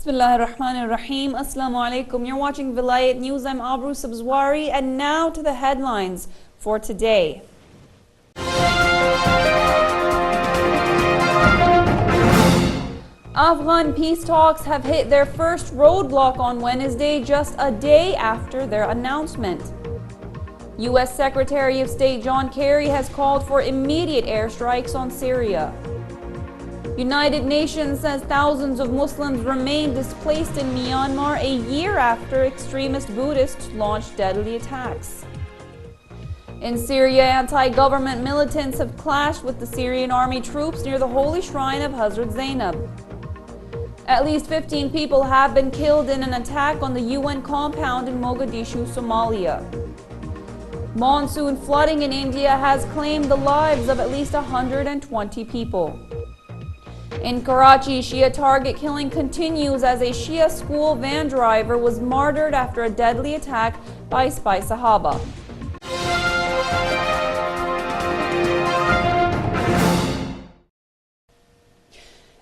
Bismillahirrahmanirrahim. Assalamu alaikum. You're watching Velayat News. I'm Abroo Sabzwari, and now to the headlines for today. Afghan peace talks have hit their first roadblock on Wednesday, just a day after their announcement. U.S. Secretary of State John Kerry has called for immediate airstrikes on Syria. United Nations says thousands of Muslims remain displaced in Myanmar a year after extremist Buddhists launched deadly attacks. In Syria, anti-government militants have clashed with the Syrian army troops near the holy shrine of Hazrat Zainab. At least 15 people have been killed in an attack on the UN compound in Mogadishu, Somalia. Monsoon flooding in India has claimed the lives of at least 120 people. In Karachi, Shia target killing continues as a Shia school van driver was martyred after a deadly attack by spy Sahaba.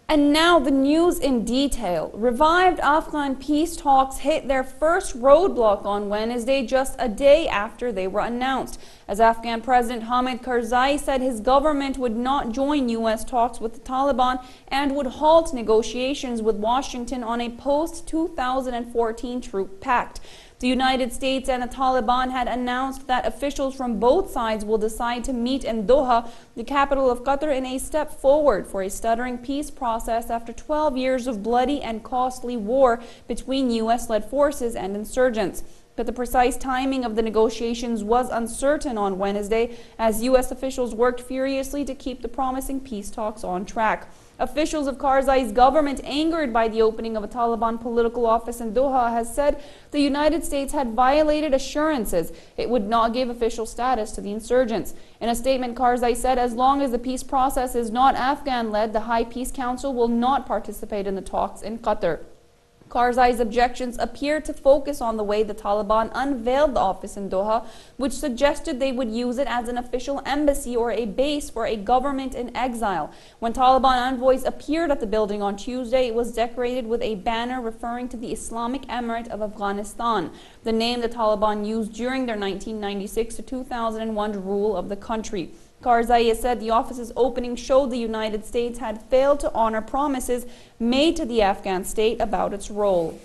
And now the news in detail. Revived Afghan peace talks hit their first roadblock on Wednesday, just a day after they were announced, as Afghan President Hamid Karzai said his government would not join U.S. talks with the Taliban and would halt negotiations with Washington on a post-2014 troop pact. The United States and the Taliban had announced that officials from both sides will decide to meet in Doha, the capital of Qatar, in a step forward for a stuttering peace process after 12 years of bloody and costly war between U.S.-led forces and insurgents. But the precise timing of the negotiations was uncertain on Wednesday, as U.S. officials worked furiously to keep the promising peace talks on track. Officials of Karzai's government, angered by the opening of a Taliban political office in Doha, has said the United States had violated assurances it would not give official status to the insurgents. In a statement, Karzai said as long as the peace process is not Afghan-led, the High Peace Council will not participate in the talks in Qatar. Karzai's objections appear to focus on the way the Taliban unveiled the office in Doha, which suggested they would use it as an official embassy or a base for a government in exile. When Taliban envoys appeared at the building on Tuesday, it was decorated with a banner referring to the Islamic Emirate of Afghanistan, the name the Taliban used during their 1996 to 2001 rule of the country. Karzai has said the office's opening showed the United States had failed to honor promises made to the Afghan state about its role.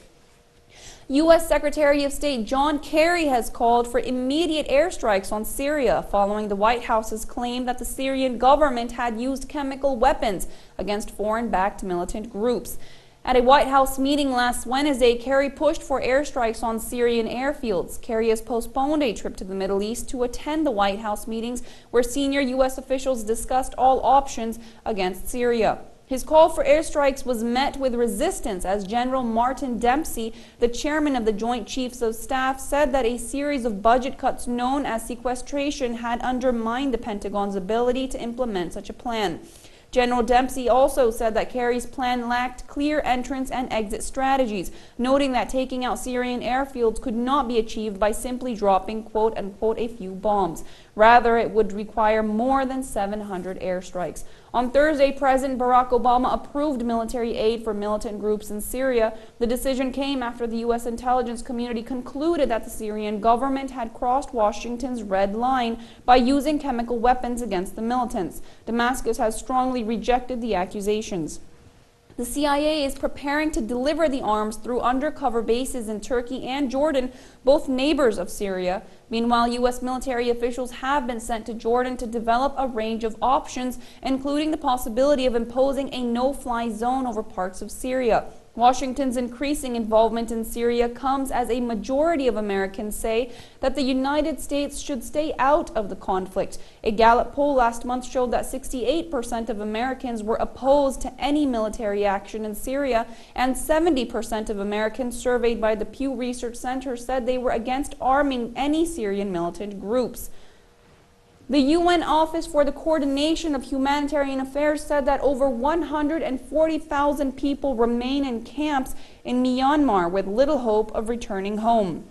U.S. Secretary of State John Kerry has called for immediate airstrikes on Syria following the White House's claim that the Syrian government had used chemical weapons against foreign-backed militant groups. At a White House meeting last Wednesday, Kerry pushed for airstrikes on Syrian airfields. Kerry has postponed a trip to the Middle East to attend the White House meetings where senior U.S. officials discussed all options against Syria. His call for airstrikes was met with resistance as General Martin Dempsey, the chairman of the Joint Chiefs of Staff, said that a series of budget cuts known as sequestration had undermined the Pentagon's ability to implement such a plan. General Dempsey also said that Kerry's plan lacked clear entrance and exit strategies, noting that taking out Syrian airfields could not be achieved by simply dropping quote-unquote a few bombs. Rather, it would require more than 700 airstrikes. On Thursday, President Barack Obama approved military aid for militant groups in Syria. The decision came after the U.S. intelligence community concluded that the Syrian government had crossed Washington's red line by using chemical weapons against the militants. Damascus has strongly rejected the accusations. The CIA is preparing to deliver the arms through undercover bases in Turkey and Jordan, both neighbors of Syria. Meanwhile, U.S. military officials have been sent to Jordan to develop a range of options, including the possibility of imposing a no-fly zone over parts of Syria. Washington's increasing involvement in Syria comes as a majority of Americans say that the United States should stay out of the conflict. A Gallup poll last month showed that 68% of Americans were opposed to any military action in Syria, and 70% of Americans surveyed by the Pew Research Center said they were against arming any Syrian militant groups. The UN Office for the Coordination of Humanitarian Affairs said that over 140,000 people remain in camps in Myanmar with little hope of returning home.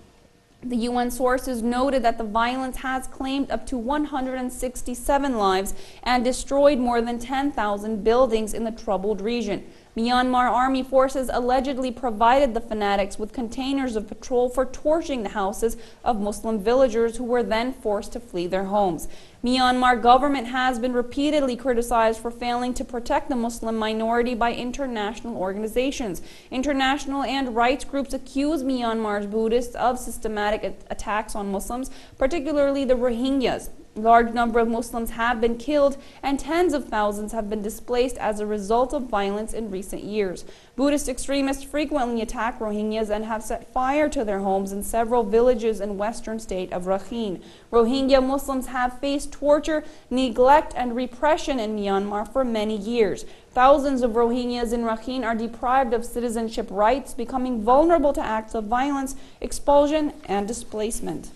The UN sources noted that the violence has claimed up to 167 lives and destroyed more than 10,000 buildings in the troubled region. Myanmar army forces allegedly provided the fanatics with containers of petrol for torching the houses of Muslim villagers who were then forced to flee their homes. Myanmar government has been repeatedly criticized for failing to protect the Muslim minority by international organizations. International and rights groups accuse Myanmar's Buddhists of systematic attacks on Muslims, particularly the Rohingyas. A large number of Muslims have been killed and tens of thousands have been displaced as a result of violence in recent years. Buddhist extremists frequently attack Rohingyas and have set fire to their homes in several villages in western state of Rakhine. Rohingya Muslims have faced torture, neglect, and repression in Myanmar for many years. Thousands of Rohingyas in Rakhine are deprived of citizenship rights, becoming vulnerable to acts of violence, expulsion, and displacement.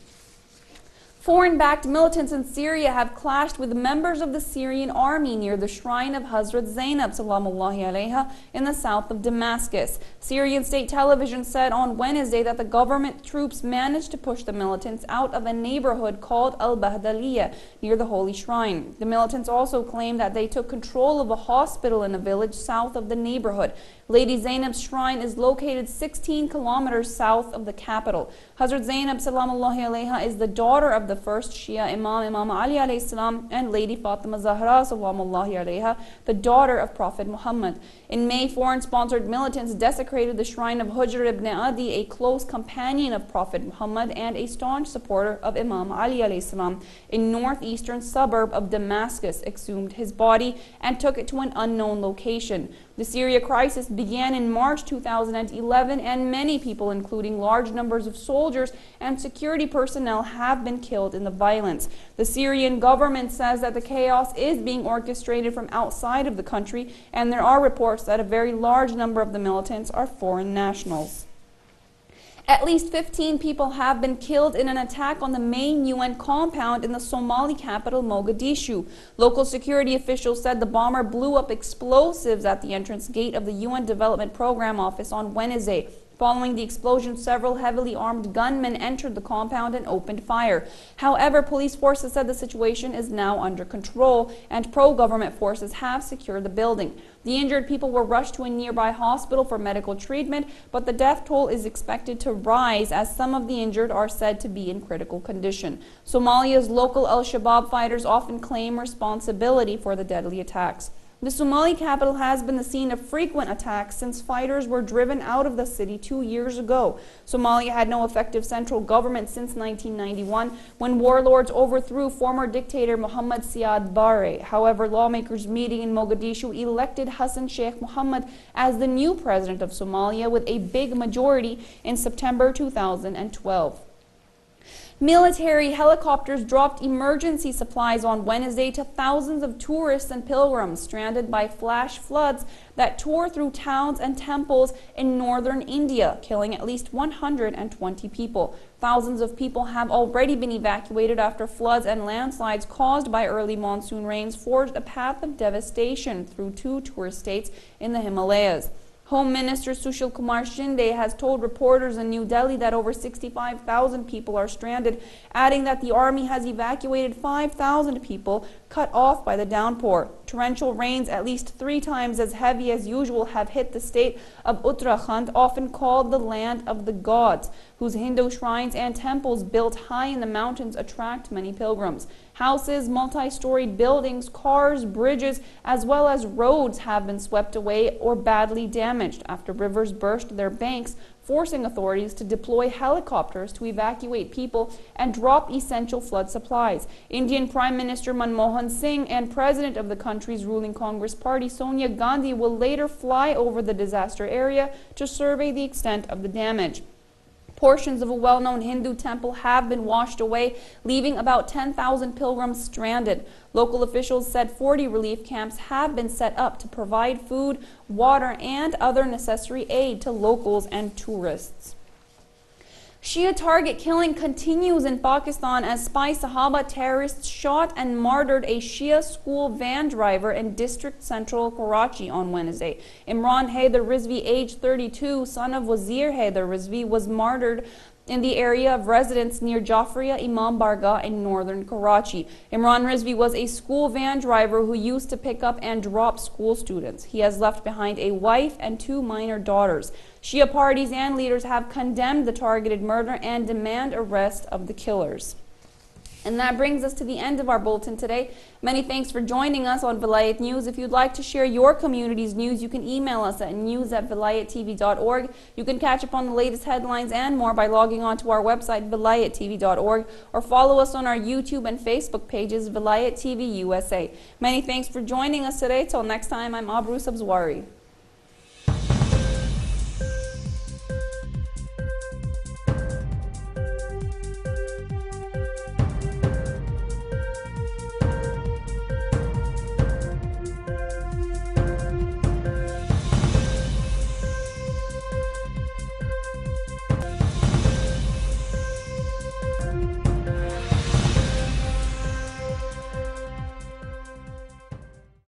Foreign-backed militants in Syria have clashed with members of the Syrian army near the shrine of Hazrat Zainab salamullahi alayha in the south of Damascus. Syrian state television said on Wednesday that the government troops managed to push the militants out of a neighborhood called Al-Bahdaliya near the holy shrine. The militants also claimed that they took control of a hospital in a village south of the neighborhood. Lady Zainab's shrine is located 16 kilometers south of the capital. Hazrat Zainab salamullahi alayha is the daughter of the first Shia Imam Ali alayhi salam, and Lady Fatima Zahra salamullahi alayha, the daughter of Prophet Muhammad. In May, foreign-sponsored militants desecrated the shrine of Hujr ibn Adi, a close companion of Prophet Muhammad and a staunch supporter of Imam Ali alayhi salam, a northeastern suburb of Damascus, exhumed his body and took it to an unknown location. The Syria crisis began in March 2011, and many people, including large numbers of soldiers and security personnel, have been killed in the violence. The Syrian government says that the chaos is being orchestrated from outside of the country, and there are reports that a very large number of the militants are foreign nationals. At least 15 people have been killed in an attack on the main UN compound in the Somali capital, Mogadishu. Local security officials said the bomber blew up explosives at the entrance gate of the UN Development Program Office on Wednesday. Following the explosion, several heavily armed gunmen entered the compound and opened fire. However, police forces said the situation is now under control, and pro-government forces have secured the building. The injured people were rushed to a nearby hospital for medical treatment, but the death toll is expected to rise as some of the injured are said to be in critical condition. Somalia's local al-Shabaab fighters often claim responsibility for the deadly attacks. The Somali capital has been the scene of frequent attacks since fighters were driven out of the city 2 years ago. Somalia had no effective central government since 1991, when warlords overthrew former dictator Mohammed Siad Barre. However, lawmakers meeting in Mogadishu elected Hassan Sheikh Mohammed as the new president of Somalia with a big majority in September 2012. Military helicopters dropped emergency supplies on Wednesday to thousands of tourists and pilgrims stranded by flash floods that tore through towns and temples in northern India, killing at least 120 people. Thousands of people have already been evacuated after floods and landslides caused by early monsoon rains forged a path of devastation through 2 tourist states in the Himalayas. Home Minister Sushil Kumar Shinde has told reporters in New Delhi that over 65,000 people are stranded, adding that the army has evacuated 5,000 people cut off by the downpour. Torrential rains, at least 3 times as heavy as usual, have hit the state of Uttarakhand, often called the land of the gods, whose Hindu shrines and temples built high in the mountains attract many pilgrims. Houses, multi-storied buildings, cars, bridges, as well as roads have been swept away or badly damaged after rivers burst their banks, forcing authorities to deploy helicopters to evacuate people and drop essential flood supplies. Indian Prime Minister Manmohan Singh and President of the country's ruling Congress Party, Sonia Gandhi, will later fly over the disaster area to survey the extent of the damage. Portions of a well-known Hindu temple have been washed away, leaving about 10,000 pilgrims stranded. Local officials said 40 relief camps have been set up to provide food, water, and other necessary aid to locals and tourists. Shia target killing continues in Pakistan as spy Sahaba terrorists shot and martyred a Shia school van driver in district central Karachi on Wednesday. Imran Haider Rizvi, age 32, son of Wazir Haider Rizvi, was martyred in the area of residence near Jafria Imam Bargah in northern Karachi. Imran Rizvi was a school van driver who used to pick up and drop school students. He has left behind a wife and 2 minor daughters. Shia parties and leaders have condemned the targeted murder and demand arrest of the killers. And that brings us to the end of our bulletin today. Many thanks for joining us on Velayat News. If you'd like to share your community's news, you can email us at news@velayattv.org. You can catch up on the latest headlines and more by logging on to our website, velayattv.org, or follow us on our YouTube and Facebook pages, Velayat TV USA. Many thanks for joining us today. Till next time, I'm Abroo Sabzwari.